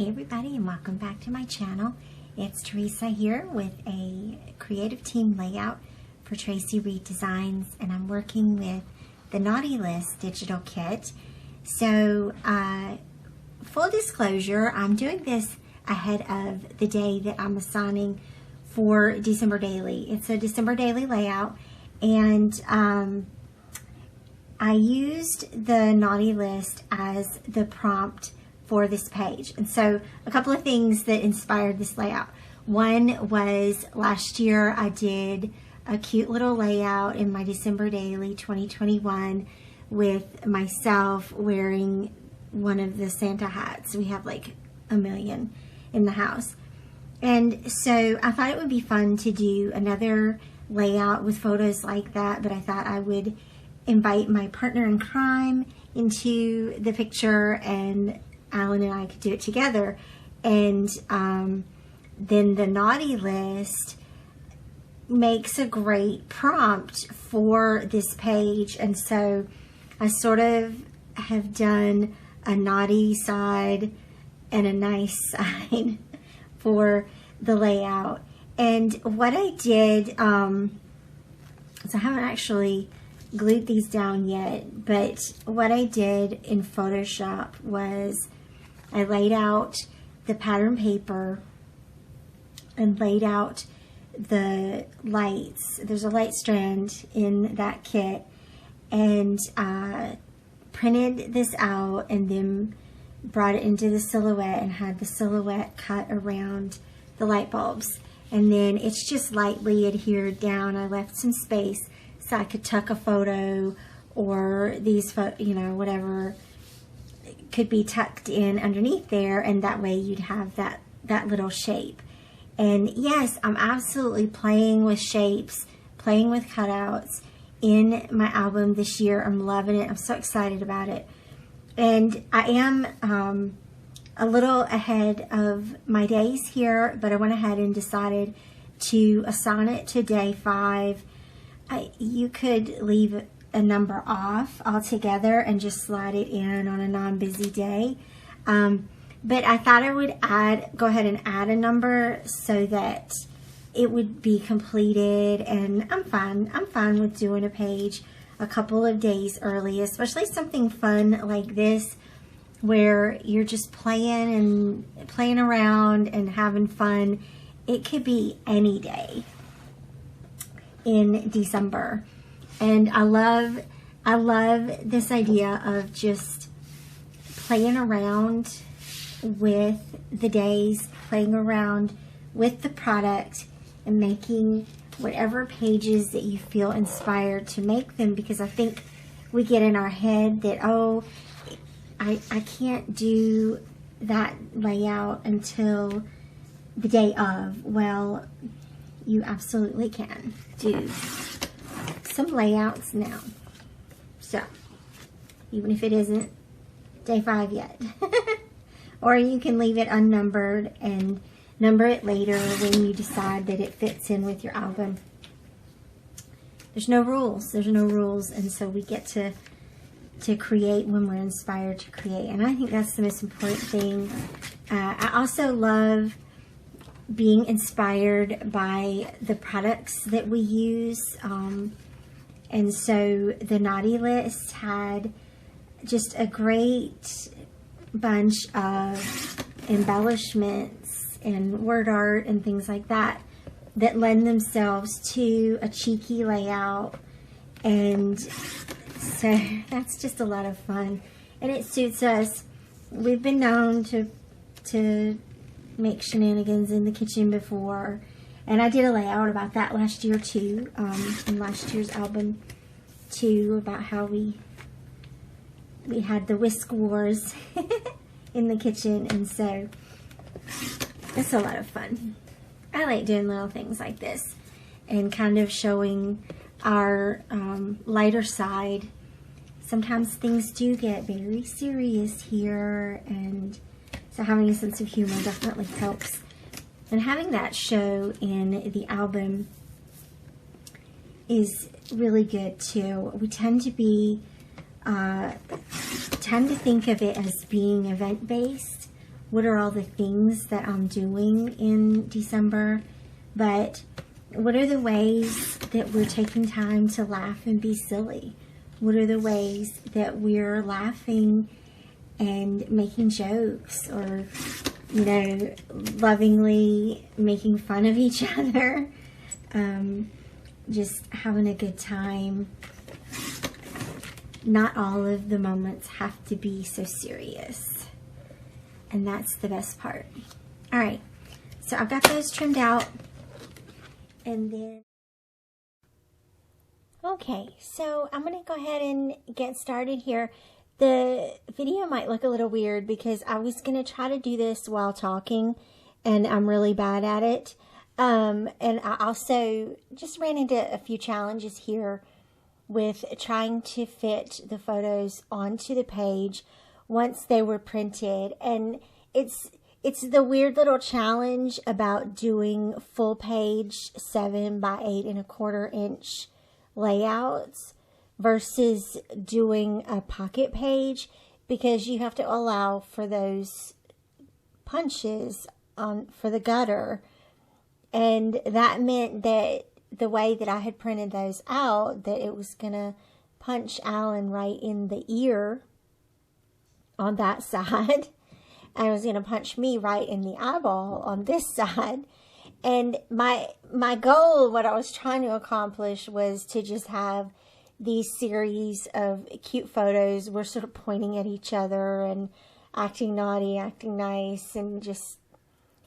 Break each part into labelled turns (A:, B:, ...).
A: Hey everybody, and welcome back to my channel. It's Theresa here with a creative team layout for Traci Reed Designs, and I'm working with the Naughty List digital kit. So full disclosure, I'm doing this ahead of the day that I'm assigning for December Daily. It's a December Daily layout, and I used the Naughty List as the prompt for this page. And so a couple of things that inspired this layout. One was last year I did a cute little layout in my December Daily 2021 with myself wearing one of the Santa hats. We have like a million in the house. And so I thought it would be fun to do another layout with photos like that, but I thought I would invite my partner in crime into the picture, and Alan and I could do it together. And then the Naughty List makes a great prompt for this page, and so I sort of have done a naughty side and a nice side for the layout. And what I did, so I haven't actually glued these down yet, but what I did in Photoshop was I laid out the pattern paper and laid out the lights. There's a light strand in that kit, and printed this out and then brought it into the silhouette and had the silhouette cut around the light bulbs. And then it's just lightly adhered down. I left some space so I could tuck a photo, or these, whatever could be tucked in underneath there, and that way you'd have that little shape. And yes, I'm absolutely playing with shapes, playing with cutouts in my album this year. I'm loving it. I'm so excited about it. And I am a little ahead of my days here, but I went ahead and decided to assign it to day 5. You could leave a number off altogether and just slide it in on a non-busy day. But I thought I would go ahead and add a number so that it would be completed, and I'm fine with doing a page a couple of days early, especially something fun like this where you're just playing around and having fun. It could be any day in December. And I love this idea of just playing around with the days, playing around with the product, and making whatever pages that you feel inspired to make them, because I think we get in our head that, oh, I can't do that layout until the day of. Well, you absolutely can do some layouts now. So, even if it isn't day 5 yet. Or you can leave it unnumbered and number it later when you decide that it fits in with your album. There's no rules. There's no rules, and so we get to create when we're inspired to create. And I think that's the most important thing. I also love being inspired by the products that we use. And so the Naughty List had just a great bunch of embellishments and word art and things like that that lend themselves to a cheeky layout. And so that's just a lot of fun, and it suits us. We've been known to make shenanigans in the kitchen before, and I did a layout about that last year too, in last year's album too, about how we had the whisk wars in the kitchen. And so it's a lot of fun. I like doing little things like this and kind of showing our lighter side. Sometimes things do get very serious here, and so having a sense of humor definitely helps. And having that show in the album is really good too. We tend to think of it as being event-based what are all the things that I'm doing in December, but what are the ways that we're taking time to laugh and be silly? What are the ways that we're laughing and making jokes, or, you know, lovingly making fun of each other, just having a good time. Not all of the moments have to be so serious, and that's the best part. All right, so I've got those trimmed out, and then okay, so I'm gonna go ahead and get started here. The video might look a little weird because I was gonna try to do this while talking, and I'm really bad at it. And I also just ran into a few challenges here with trying to fit the photos onto the page once they were printed. And it's the weird little challenge about doing full page 7 by 8 1/4 inch layouts versus doing a pocket page, because you have to allow for those punches for the gutter. And that meant that the way that I had printed those out, that it was going to punch Alan right in the ear on that side. And it was going to punch me right in the eyeball on this side. And my goal, what I was trying to accomplish, was to just have these series of cute photos. We're sort of pointing at each other and acting naughty, acting nice, and just,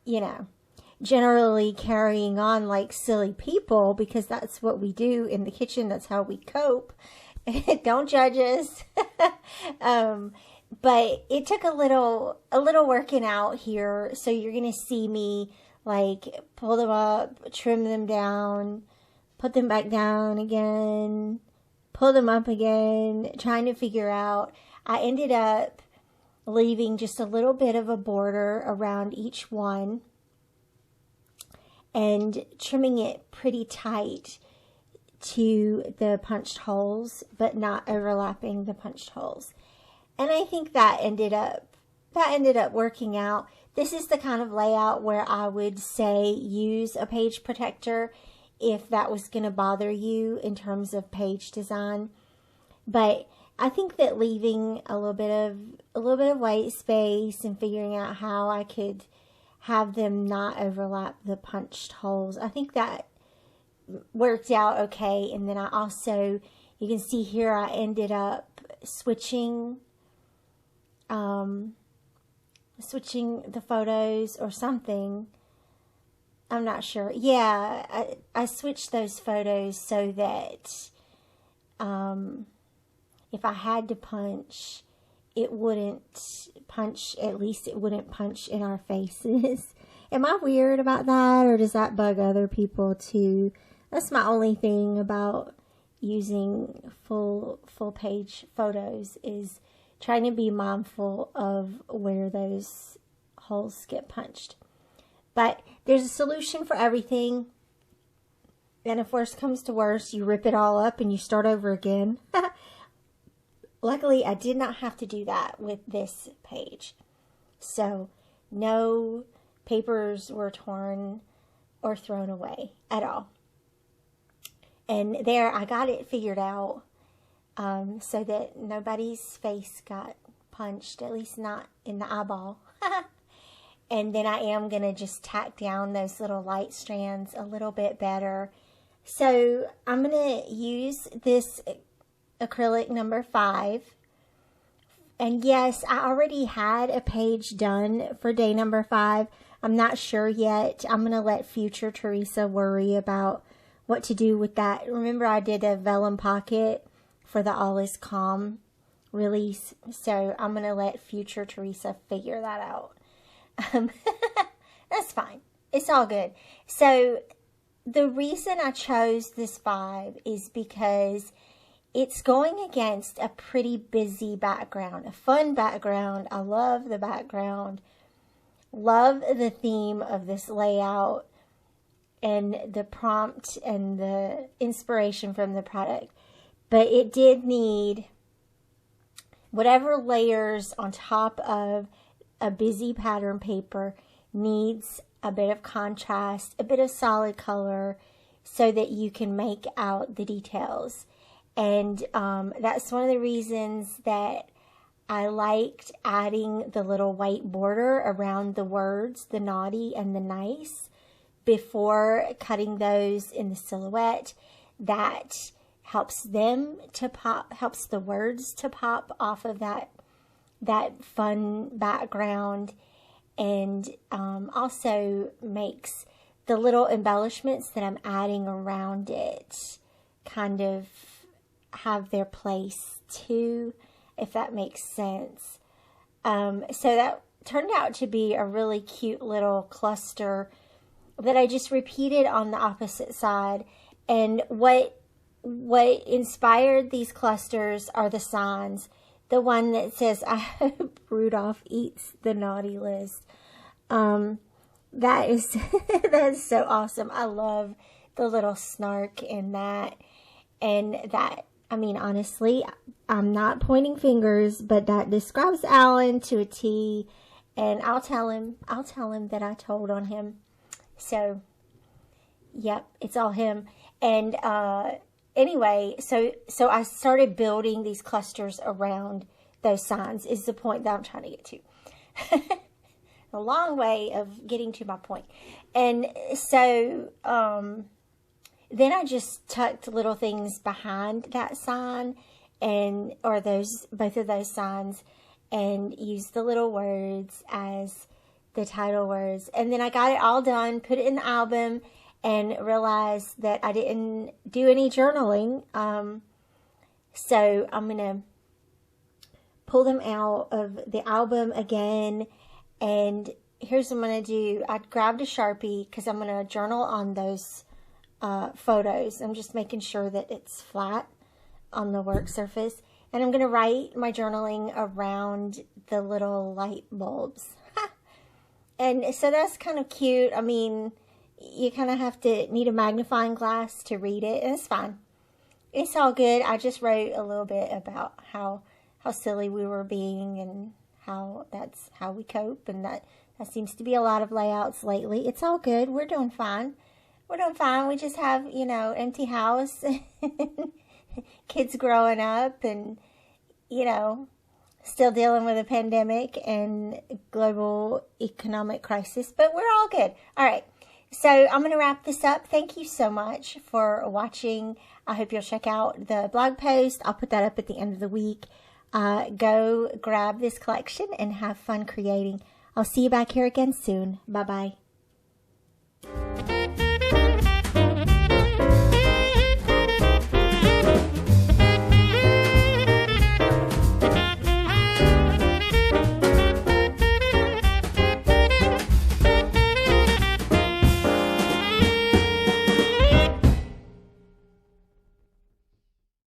A: you know, generally carrying on like silly people, because that's what we do in the kitchen. That's how we cope. Don't judge us. But it took a little working out here. So you're going to see me like pull them up, trim them down, put them back down again, pull them up again, trying to figure out. I ended up leaving just a little bit of a border around each one and trimming it pretty tight to the punched holes, but not overlapping the punched holes. And I think that ended up working out. This is the kind of layout where I would say use a page protector if that was going to bother you in terms of page design. But I think that leaving a little bit of white space and figuring out how I could have them not overlap the punched holes, I think that worked out okay. And then I also, you can see here, I ended up switching the photos or something. I'm not sure. Yeah, I switched those photos so that if I had to punch, it wouldn't punch, at least it wouldn't punch in our faces. Am I weird about that, or does that bug other people too? That's my only thing about using full page photos, is trying to be mindful of where those holes get punched. But there's a solution for everything. And if worst comes to worst, you rip it all up and you start over again. Luckily, I did not have to do that with this page. So no papers were torn or thrown away at all. And there, I got it figured out so that nobody's face got punched, at least not in the eyeball. And then I am going to just tack down those little light strands a little bit better. So I'm going to use this acrylic number 5. And yes, I already had a page done for day number 5. I'm not sure yet. I'm going to let future Theresa worry about what to do with that. Remember, I did a vellum pocket for the All Is Calm release. So I'm going to let future Theresa figure that out. That's fine. It's all good. So the reason I chose this 5 is because it's going against a pretty busy background, a fun background. I love the background, love the theme of this layout and the prompt and the inspiration from the product. But it did need whatever layers on top of a busy pattern paper needs a bit of contrast, a bit of solid color, so that you can make out the details. And that's one of the reasons that I liked adding the little white border around the words, the naughty and the nice, before cutting those in the silhouette. That helps them to pop, helps the words to pop off of that fun background, and also makes the little embellishments that I'm adding around it kind of have their place too, if that makes sense. So that turned out to be a really cute little cluster that I just repeated on the opposite side. And what inspired these clusters are the signs. The one that says, "I hope Rudolph eats the naughty list." That is so awesome. I love the little snark in that. And that, I mean, honestly, I'm not pointing fingers, but that describes Alan to a T. And I'll tell him that I told on him. So, yep, it's all him. And anyway, so I started building these clusters around those signs, is the point that I'm trying to get to. A long way of getting to my point. And so then I just tucked little things behind that sign, and or both of those signs, and used the little words as the title words. And then I got it all done, put it in the album, and realized that I didn't do any journaling. So I'm going to pull them out of the album again. And here's what I'm going to do. I grabbed a Sharpie because I'm going to journal on those photos. I'm just making sure that it's flat on the work surface. And I'm going to write my journaling around the little light bulbs. And so that's kind of cute. I mean, you kind of need a magnifying glass to read it, and it's fine. It's all good. I just wrote a little bit about how silly we were being, and how that's how we cope, and that seems to be a lot of layouts lately. It's all good. We're doing fine. We're doing fine. We just have, empty house, kids growing up, and, still dealing with a pandemic and global economic crisis, but we're all good. All right. So I'm going to wrap this up. Thank you so much for watching. I hope you'll check out the blog post. I'll put that up at the end of the week. Go grab this collection and have fun creating. I'll see you back here again soon. Bye-bye.